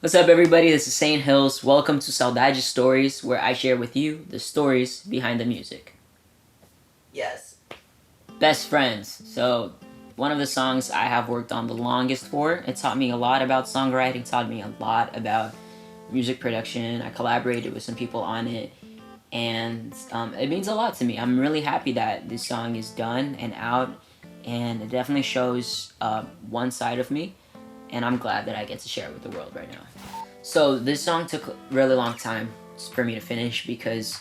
What's up, everybody? This is Saint Hills. Welcome to Saudade Stories, where I share with you the stories behind the music. Yes. Best Friends. So, one of the songs I have worked on the longest for. It taught me a lot about songwriting, taught me a lot about music production. I collaborated with some people on it, and it means a lot to me. I'm really happy that this song is done and out, and it definitely shows one side of me, and I'm glad that I get to share it with the world right now. So this song took a really long time for me to finish because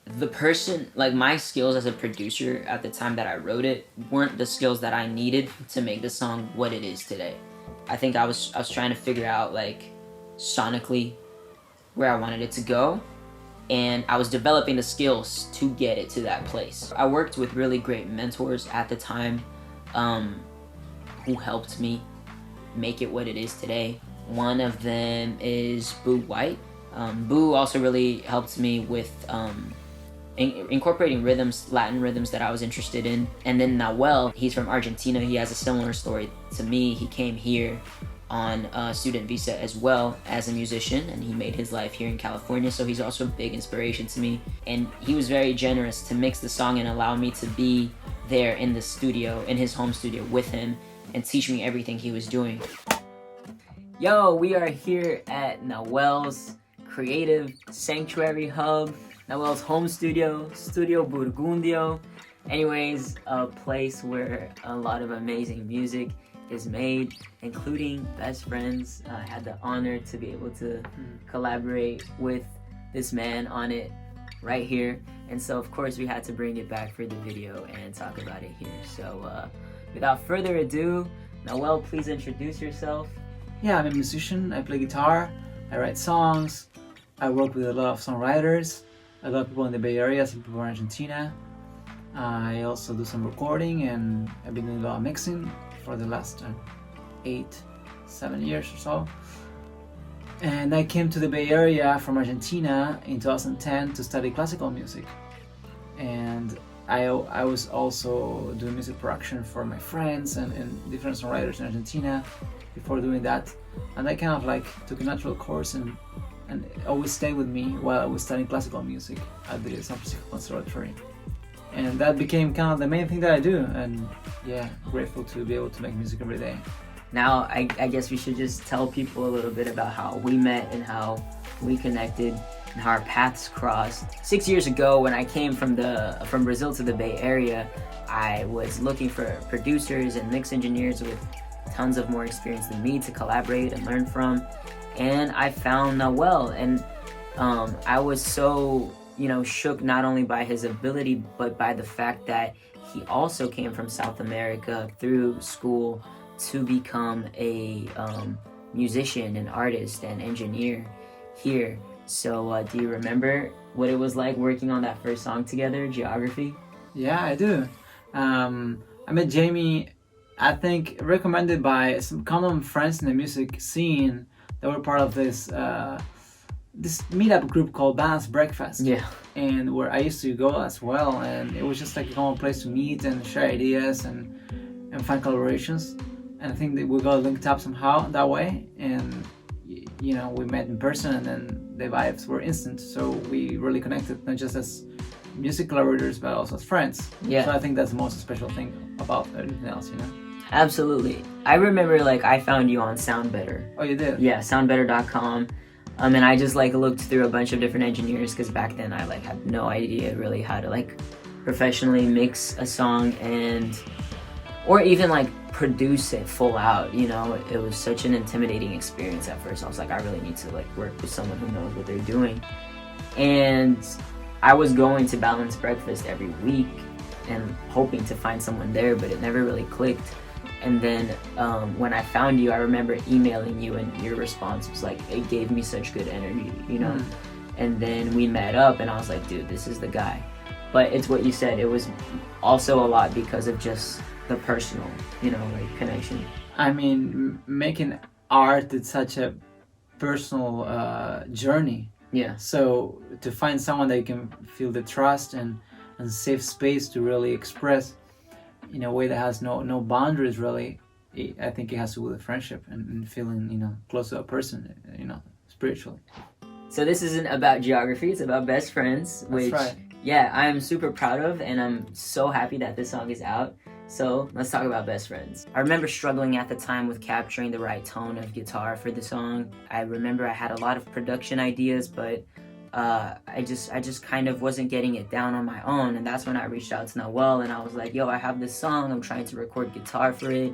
my skills as a producer at the time that I wrote it weren't the skills that I needed to make the song what it is today. I think I was trying to figure out sonically where I wanted it to go, and I was developing the skills to get it to that place. I worked with really great mentors at the time who helped me make it what it is today. One of them is Boo White. Boo also really helped me with incorporating Latin rhythms that I was interested in. And then Nahuel, he's from Argentina. He has a similar story to me. He came here on a student visa as well as a musician, and he made his life here in California, so he's also a big inspiration to me. And he was very generous to mix the song and allow me to be there in the studio, in his home studio with him, and teach me everything he was doing. Yo, we are here at Nahuel's creative sanctuary hub, Nahuel's home studio, Studio Burgundio. Anyways, a place where a lot of amazing music is made, including Best Friends. I had the honor to be able to collaborate with this man on it right here. And so of course we had to bring it back for the video and talk about it here. So without further ado, Nahuel, please introduce yourself. Yeah, I'm a musician. I play guitar, I write songs, I work with a lot of songwriters, a lot of people in the Bay Area, some people in Argentina. I also do some recording, and I've been doing a lot of mixing for the last 7 years or so. And I came to the Bay Area from Argentina in 2010 to study classical music. And I was also doing music production for my friends and different songwriters in Argentina before doing that. And I kind of took a natural course and it always stayed with me while I was studying classical music at the San Francisco Conservatory. And that became kind of the main thing that I do, and yeah, grateful to be able to make music every day. Now, I guess we should just tell people a little bit about how we met and how we connected and how our paths crossed. 6 years ago, when I came from Brazil to the Bay Area, I was looking for producers and mix engineers with tons of more experience than me to collaborate and learn from. And I found Nahuel, and I was so shook not only by his ability, but by the fact that he also came from South America through school to become a musician, an artist, and engineer here. So do you remember what it was like working on that first song together, Geography? Yeah, I do. I met Jamie, I think, recommended by some common friends in the music scene that were part of this meetup group called Balance Breakfast. Yeah. And where I used to go as well, and it was just like a common place to meet and share ideas and find collaborations. And I think that we got linked up somehow that way, and we met in person, and then the vibes were instant. So we really connected, not just as music collaborators, but also as friends. Yeah. So I think that's the most special thing about everything else, Absolutely. I remember I found you on SoundBetter. Oh, you did? Yeah, soundbetter.com. And I just looked through a bunch of different engineers, because back then I had no idea really how to professionally mix a song or even produce it full out. It was such an intimidating experience at first. I was I really need to work with someone who knows what they're doing. And I was going to Balance Breakfast every week and hoping to find someone there, but it never really clicked. And then when I found you, I remember emailing you, and your response was it gave me such good energy, And then we met up, and I was like, dude, this is the guy. But it's what you said, it was also a lot because of just the personal, connection. I mean, making art, it's such a personal journey. Yeah. So to find someone that you can feel the trust and safe space to really express in a way that has no boundaries, really, I think it has to do with friendship and feeling close to a person, spiritually. So this isn't about geography, it's about best friends, which, That's right. yeah, I am super proud of, and I'm so happy that this song is out. So let's talk about best friends. I remember struggling at the time with capturing the right tone of guitar for the song. I remember I had a lot of production ideas, but I just kind of wasn't getting it down on my own, and that's when I reached out to Nahuel, and I was like, yo, I have this song, I'm trying to record guitar for it.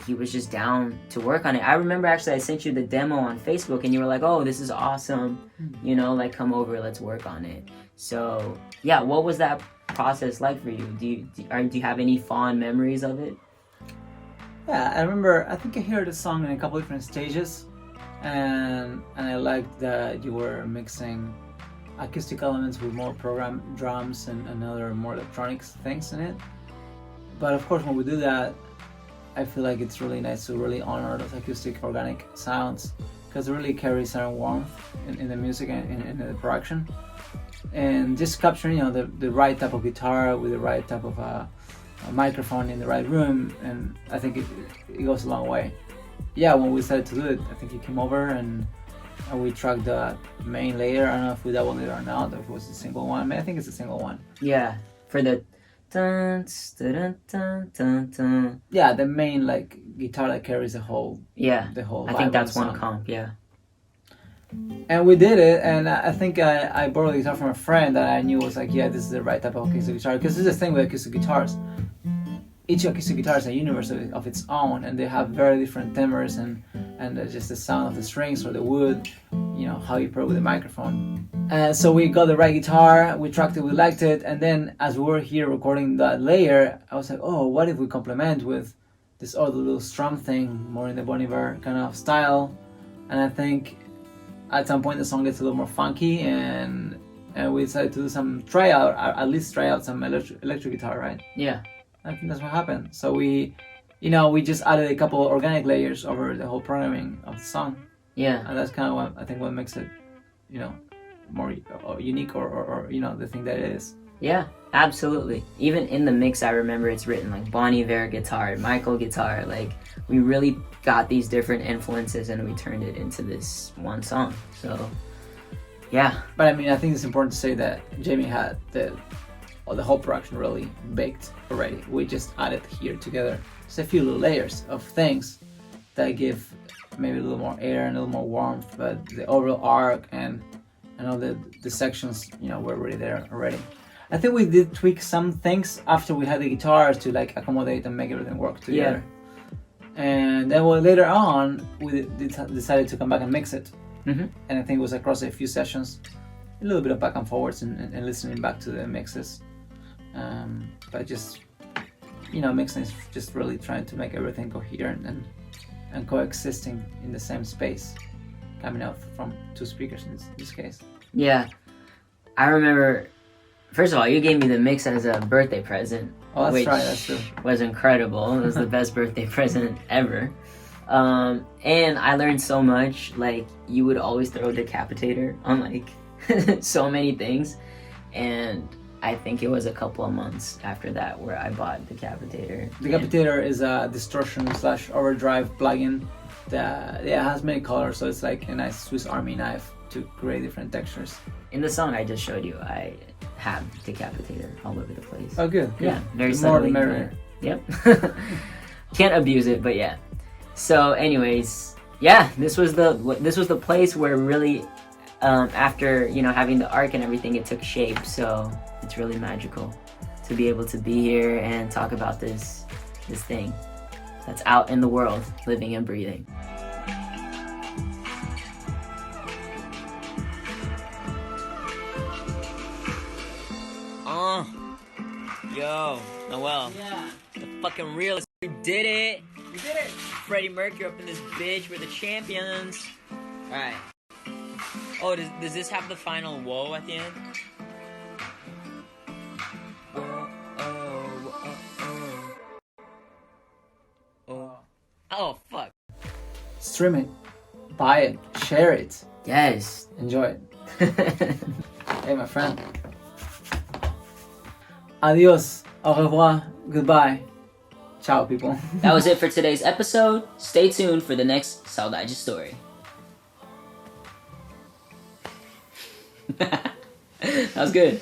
He was just down to work on it. I remember actually I sent you the demo on Facebook, and you were like, oh, this is awesome, you know, like, come over, let's work on it. So yeah, what was that process like for you? Do you have any fond memories of it? Yeah, I remember, I think I heard the song in a couple different stages, and I liked that you were mixing acoustic elements with more programmed drums and other more electronic things in it. But of course, when we do that, I feel like it's really nice to really honor those acoustic organic sounds, because it really carries certain warmth in the music and in the production. And just capturing, you know, the right type of guitar with the right type of a microphone in the right room, and I think it goes a long way. Yeah, when we decided to do it, I think he came over and we tracked the main layer. I don't know if we doubled it or not, or if it was a single one. I mean, I think it's a single one. Yeah, for the dun, dun, dun, dun, dun. Yeah, the main like guitar that carries the whole. Yeah, the whole. I vibe think of that's the one song. comp. Yeah. And we did it, and I think I borrowed the guitar from a friend that I knew was like, yeah, this is the right type of acoustic guitar. Because this is the thing with acoustic guitars. Each acoustic guitar is a universe of its own, and they have very different timbres and just the sound of the strings or the wood, you know, how you play with the microphone. And so we got the right guitar, we tracked it, we liked it, and then as we were here recording that layer, I was like, oh, what if we complement with this other little strum thing, more in the Bon Iver kind of style. And I think at some point the song gets a little more funky, and we decided to do some at least try out some electric guitar, right? Yeah. I think that's what happened. So we just added a couple organic layers over the whole programming of the song. Yeah. And that's kind of what makes it, you know, more unique or you know, the thing that it is. Yeah, absolutely. Even in the mix, I remember it's written like Bon Iver guitar, Michael guitar. Like, we really got these different influences and we turned it into this one song. So, yeah. But I mean, I think it's important to say that Jamie had the whole production really baked already. We just added here together just a few little layers of things that give maybe a little more air and a little more warmth, but the overall arc and all the sections, you know, were already there already. I think we did tweak some things after we had the guitars to like accommodate and make everything work together. Yeah. And then later on, we decided to come back and mix it. Mm-hmm. And I think it was across a few sessions, a little bit of back and forwards and listening back to the mixes. But just, you know, mixing is just really trying to make everything coherent and coexisting in the same space, coming out from two speakers in this case. Yeah. I remember, first of all, you gave me the mix as a birthday present. Oh, that's which right, that's true. Was incredible. It was the best birthday present ever. And I learned so much. Like, you would always throw a decapitator on like so many things, and I think it was a couple of months after that where I bought Decapitator. Decapitator is a distortion / overdrive plugin that has many colors, so it's like a nice Swiss Army knife to create different textures. In the song I just showed you, I have Decapitator all over the place. Oh, good. Yeah, very the more subtly. the merrier. Yep. Can't abuse it, but yeah. So, anyways, yeah, this was the place where really, after, you know, having the arc and everything, it took shape. So it's really magical to be able to be here and talk about this thing that's out in the world, living and breathing. Yo, Nahuel. Yeah. The fucking realest. We did it. We did it. Freddie Mercury up in this bitch. We're the champions. Alright. Oh, does this have the final whoa at the end? Whoa, oh, oh. Oh, fuck. Stream it, buy it, share it, Yes. enjoy it. Hey, my friend. Adios, au revoir, goodbye. Ciao, people. That was it for today's episode. Stay tuned for the next Saudade story. That was good.